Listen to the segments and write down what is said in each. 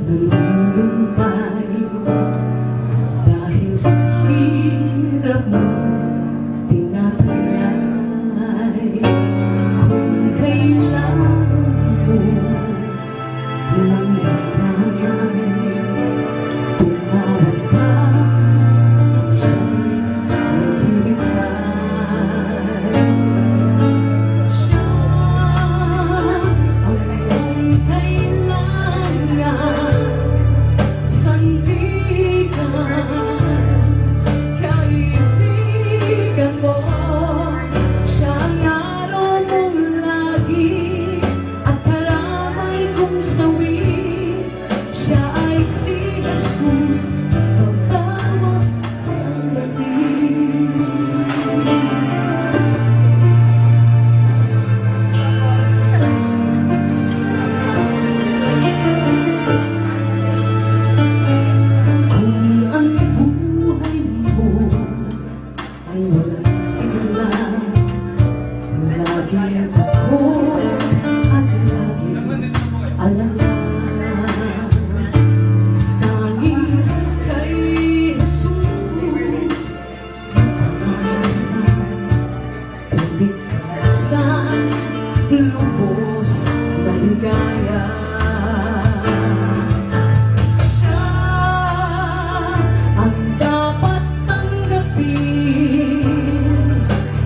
nalulumbay dahil sa hirap mo tinataglay. Kung kailangan mo ng larangan, tumawag ka at siya'y naghihintay. Siya ang iyong kailangan, sandigan, kaibigan mo. Siya ang araw mong lagi at karamay kong sawi. Siya ay si Jesus sa bawat sandali. Kung ang buhay mo ay walang sigla, laging ako at laging alala. Tanging kay Jesus pag-asa, kaligtasan, lubos na ligaya. Siya ang dapat tanggapin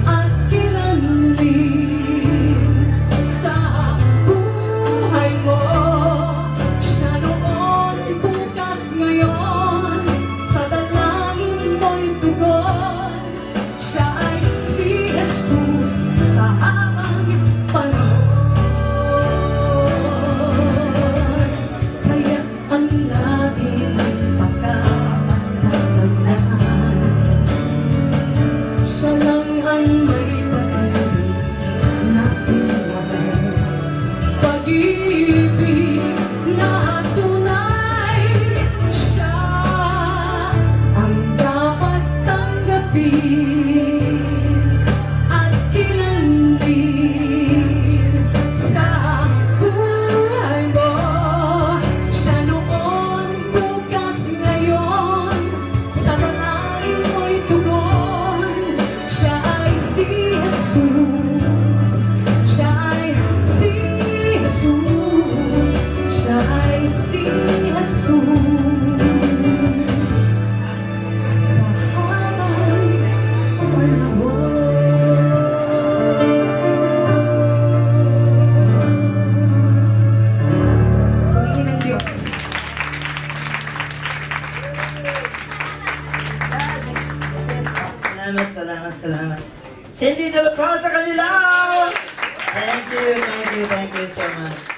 at kilanlin sa buhay mo. Siya noon, bukas, ngayon, sa dalangin mo'y tugon. Siya ay si Jesus sa habang panahon. Kaya ang laging pagkakatandaan, siya lang ang may pag-ibig na tunay, pag-ibig na tunay. Siya ang dapat tanggapin at kilanlin sa buhay mo. Siya noon, bukas, ngayon, sa dalangin mo'y tugon. Siya ay si Jesus. Siya ay si Jesus. Siya ay si Jesus. Sa habang panahon. Pumingin ng Diyos. Salamat, salamat, salamat. Cindy, the applause sa kanila! Thank you so much.